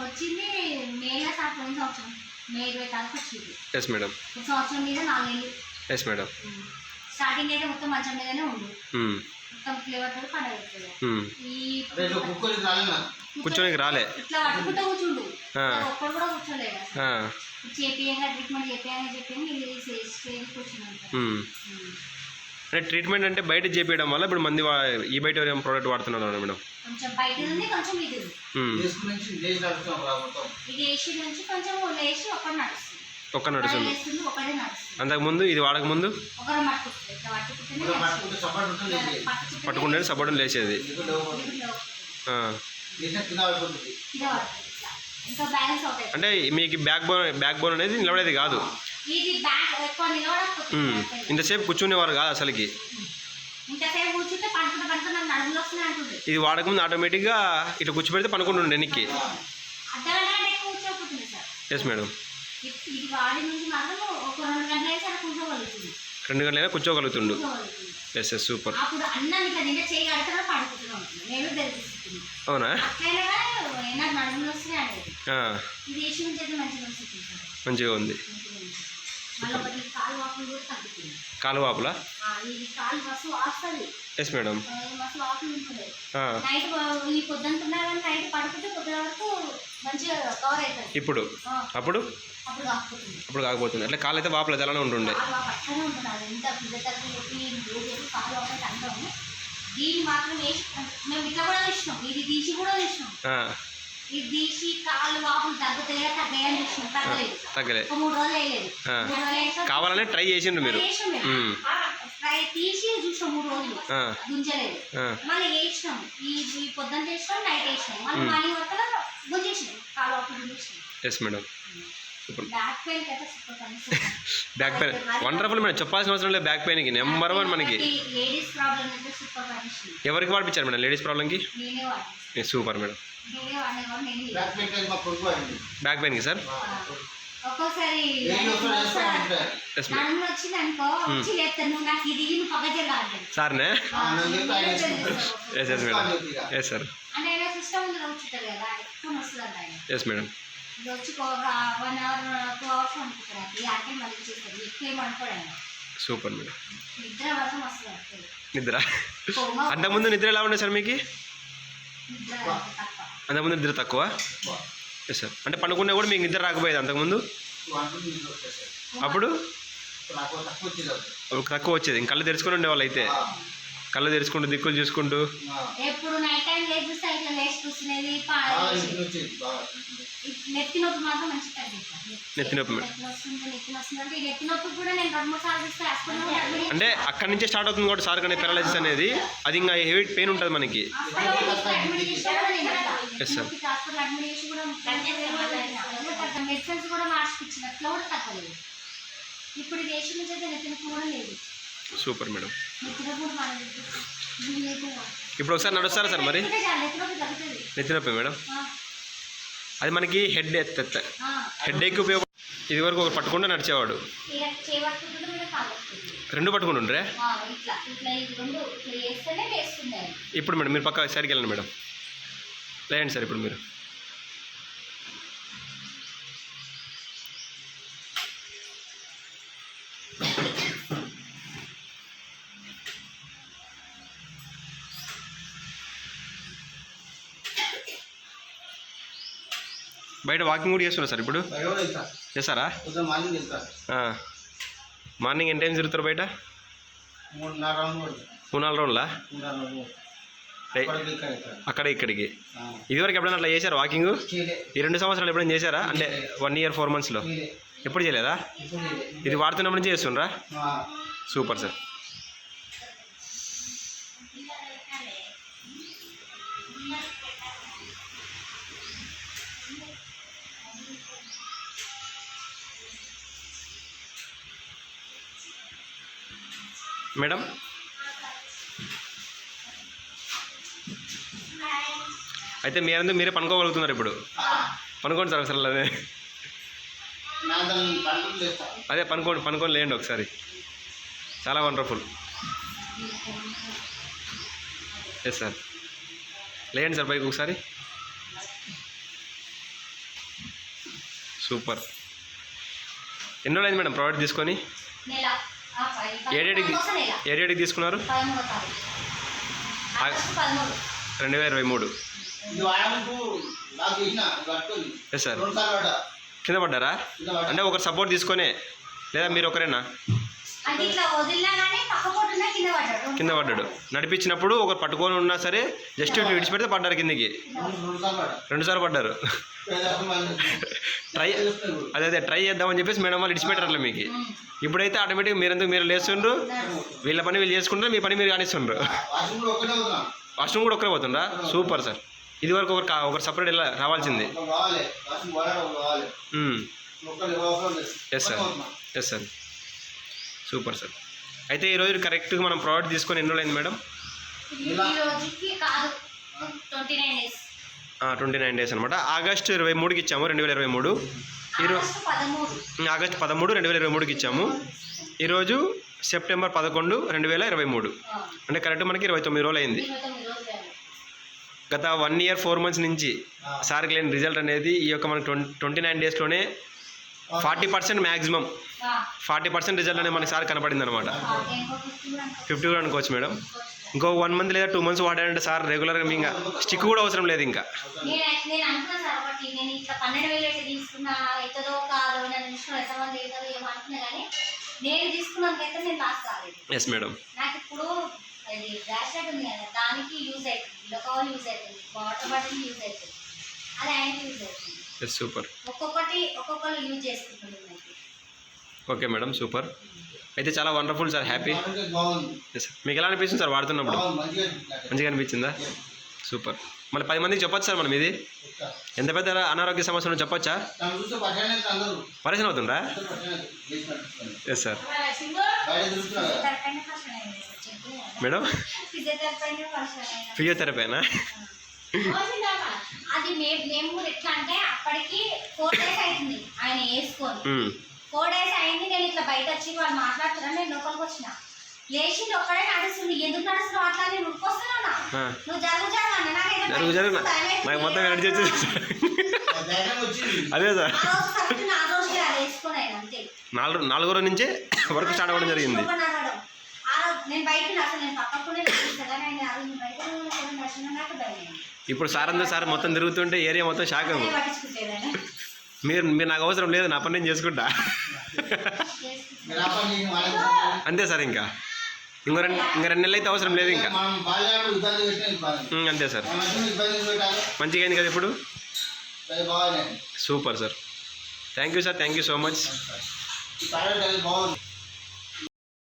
వచ్చింది మేలో పోయిన సంవత్సరం మే 20 తారీఖు వచ్చింది. Yes madam. సంవత్సరం మీద 4 నెలలు. Yes madam. స్టార్టింగ్ అయితే మొత్తం మంచం మీదనే ఉండు, మొత్తం ఫ్లేవర్ తోటి పండగ. కూర్చోనికి రాలే, ఇట్లా పట్టుకుంటూ కూర్చుండు, ఒక్కడు కూడా కూర్చోలేదు. చేపియంగా ట్రీట్మెంట్ చేపియంగా స్టేజ్ కూర్చున్నాను. అంటే ట్రీట్మెంట్ అంటే బయట చేపించడం వల్ల ఇప్పుడు మంది ఈ బయట ప్రోడక్ట్ వాడుతున్నారు మేడం. కొంచెం బయట ఉంది, కొంచెం ఇది ఏసీ నుంచి కొంచెం లేచి ఒక్క నడుస్తుంది. అంతకుముందు ఇది వాడకముందు పట్టుకుంటే సపోర్ట్ లేచేది. అంటే మీకు బ్యాక్ బోన్ అనేది నిలబడేది కాదు, ఇంతసేపు కూర్చునేవారు కాదు అసలుకి. ఇది వాడకముందు ఆటోమేటిక్గా ఇట్లా కూర్చోబెడితే పనుకుంటుండే వెనక్కి. Yes madam. 2 గంటలైనా కూర్చోగలుగుతుండు. Yes yes super. అవునా? మంచిగా ఉంది. కాలు వాపులా? Yes madam. ఇప్పుడు అప్పుడు కాకపోతుంది. అట్లా కాలు అయితే వాపులేదు, అలానే ఉంటుండే. తగ్గలే. కావాలనే ట్రై చేసిండ్రు మీరు. తీసి చూసాం 3 రోజులు గుంజలేదు, మళ్ళీ వేసినాం. ఈ పొద్దున చేసినాం, నైట్ వేసినాం, మళ్ళీ మార్నింగ్ వరకు గుంజేసినాం, కాలు వాపు గుంజేసినాం. Yes madam. బ్యాక్ పెయిన్ అయితే బ్యాక్ పెయిన్ వండర్ఫుల్ మేడం. చెప్పాల్సిన అవసరం లేదు. బ్యాక్ పెయిన్కి నెంబర్ 1 మనకి. లేడీస్ ప్రాబ్లం అయితే సూపర్ కండిషన్. ఎవరికి వాడిపించారు మేడం లేడీస్ ప్రాబ్లంకి? Super madam. బ్యాక్ పెయిన్కి సార్ ఒక్కోసారి వచ్చింది అనుకో, వచ్చి లేస్తాను, నాకు ఇది సార్నే. Yes yes madam. Yes sir. అంటే సిస్టమ్ కూర్చుంటారు కదా, ఎక్కువ వస్తుంది ఆయన. Yes madam. వచ్చి 1 అవర్ 2 అవర్స్ అనుకుంటారు, ఈ ఆటలు మళ్ళీ చేస్తారు, ఎక్కువ ఏమి అనుకోండి. Super madam. నిద్ర మాత్రం వస్తుంది. నిద్ర అంతకుముందు నిద్ర ఎలా ఉండే సార్ మీకు? అంతకుముందు నిద్ర తక్కువ? Yes sir. అంటే పనుకున్నా కూడా మీకు నిద్ర రాకపోయేది అంతకుముందు? అప్పుడు తక్కువ వచ్చేది. ఇంక కళ్ళు తెరుచుకుని ఉండేవాళ్ళు అయితే, కళ్ళు తెరుచుకుంటూ దిక్కులు చూసుకుంటూ. నెత్తి నొప్పి అంటే అక్కడి నుంచే స్టార్ట్ అవుతుంది కూడా సార్, కానీ పెరాలసిస్ అనేది అది ఇంకా హెవీ పెయిన్ ఉంటుంది మనకి. Yes sir. Super madam. ఇప్పుడు ఒకసారి నడుస్తారా సార్ మరి? నెత్తి నొప్పి మేడం. అది మనకి హెడ్ ఏక్ ఉపయోగం. ఇది వరకు ఒకరు పట్టుకుంటే నడిచేవాడు, 2 పట్టుకుంటుండ్రే. ఇప్పుడు మేడం మీరు పక్క సైడ్కి వెళ్ళండి మేడం, లేండి సార్. ఇప్పుడు మీరు బయట వాకింగ్ కూడా చేస్తున్నారు సార్ ఇప్పుడు? చేస్తారా? మార్నింగ్ ఎన్ని టైమ్స్ తిరుగుతారు బయట? 3-4 రౌండ్లా? అక్కడ ఇక్కడికి. ఇదివరకు ఎప్పుడైనా అట్లా చేశారు వాకింగ్? ఈ 2 సంవత్సరాలు ఎప్పుడైనా చేశారా? అంటే 1 year 4 monthsలో ఎప్పుడు చేయలేదా? ఇది వాడుతున్నప్పటి నుంచి చేస్తుండ్రా? Super sir. మేడం అయితే మీరందరూ మీరే పనుకోగలుగుతున్నారు ఇప్పుడు. పనుకోండి సార్ ఒకసారి. అదే పనుకొని లేండి ఒకసారి. చాలా వండర్ఫుల్. Yes sir. లేండి సార్ పైకి ఒకసారి. సూపర్. ఎన్ని రోజులు అయింది మేడం ప్రోడక్ట్ తీసుకొని? నెల ఏడేడికి తీసుకున్నారు? 13వ తారీఖు ఆగస్టు 13. 2023. Yes sir. కింద పడ్డారా? అంటే ఒకరు సపోర్ట్ తీసుకొనే లేదా మీరు ఒకరేనా? అంటే ఇట్లా వదిలినా కానీ పక్క పొట్టున కింద పడ్డాడు. నడిపించినప్పుడు ఒకరు పట్టుకొని ఉన్నా సరే జస్ట్ విడిచిపెడితే పడ్డారు కిందికి. 2 సార్లు పడ్డారు. అదే ట్రై చేద్దామని చెప్పేసి మేడం వాళ్ళు విడిచిపెట్టారు మీకు. ఇప్పుడైతే ఆటోమేటిక్గా మీరు లేస్తుండ్రు, వీళ్ళ పని వీళ్ళు చేసుకుంటారు, మీ పని మీరు కానిస్తుండ్రు. వాష్రూమ్ కూడా ఒక్కరే పోతుండ్రా? Super sir. ఇది వరకు ఒకరు సపరేట్ ఇలా రావాల్సింది. Yes sir. Yes sir. Super sir. అయితే ఈరోజు కరెక్ట్గా మనం ప్రోడక్ట్ తీసుకొని ఎన్ని రోజులు అయింది మేడం? 29 డేస్ అనమాట. ఆగస్టు 23కి ఇచ్చాము 2023. ఆగస్టు 13 2023కి ఇచ్చాము. ఈరోజు సెప్టెంబర్ 11 2023. అంటే కరెక్ట్ మనకి 29 రోజులు అయింది. గత 1 year 4 months నుంచి సార్కి లేని రిజల్ట్ అనేది ఈ యొక్క మనకి 29 డేస్లోనే 40% మ్యాక్సిమం 40% రిజల్ట్ అనేది మనకి సార్ కనపడింది అనమాట. 50 కూడా అనుకోవచ్చు మేడం. ఇంకో 1 month లేదా 2 months వాడారంటే సార్ రెగ్యులర్గా మీ ఇంకా స్టిక్ కూడా అవసరం లేదు. ఇంకా ఎస్ మేడం. నాకు ఇప్పుడు అది ర్యాష్ ఉంది కదా, దానికి యూజ్ అవుతుంది, లోకల్ యూజ్ అవుతుంది, వాటర్ బాటిల్ యూజ్ అవుతుంది, అది ఆయనకి యూజ్ అవుతుంది. సూపర్. ఒక్కొక్కరు యూజ్ చేసుకుంటున్నారు. Okay madam, super. అయితే చాలా వండర్ఫుల్ సార్, హ్యాపీ. ఎస్. మీకు ఎలా అనిపిస్తుంది సార్ వాడుతున్నప్పుడు? మంచిగా అనిపించిందా? సూపర్. మళ్ళీ 10 మందికి చెప్పొచ్చు సార్ మనం ఇది? ఎంత పెద్ద అనారోగ్య సమస్యలు చెప్పొచ్చా? పరిచయం అవుతుందా? Yes sir. మేడం ఫిజియోథెరపీనా? అది మేము కూడా ఎట్లా అంటే అప్పటికి 4 days అవుతుంది ఆయన వేసుకొని. 4 days అయింది. నేను ఇట్లా బయట వచ్చి వాళ్ళు మాట్లాడుతున్నాను, నేను లోపలికి వచ్చిన. లేచింది ఒక్కడే నడుస్తుంది. ఎందుకు నడుస్తున్నావు అట్లా? నేను ఉరికొస్తున్నా, నువ్వు జరుగు నాకు మొత్తం ఎనర్జీ వచ్చేసి. అదే సార్, 4వ రోజు నుంచే వర్క్ స్టార్ట్ అవ్వడం జరిగింది. నేను బయట నేను పక్కకునే ఇప్పుడు సార్ అందరూ సార్ మొత్తం తిరుగుతుంటే ఏరియా మొత్తం షాక్ అవ్వు. మీరు నాకు అవసరం లేదు, నా పని నేను చేసుకుంటా. అంతే సార్. ఇంకా 2 నెలలు అయితే అవసరం లేదు ఇంకా. అంతే సార్. మంచిగా అయింది కదా ఇప్పుడు? Super sir. Thank you sir, thank you so much.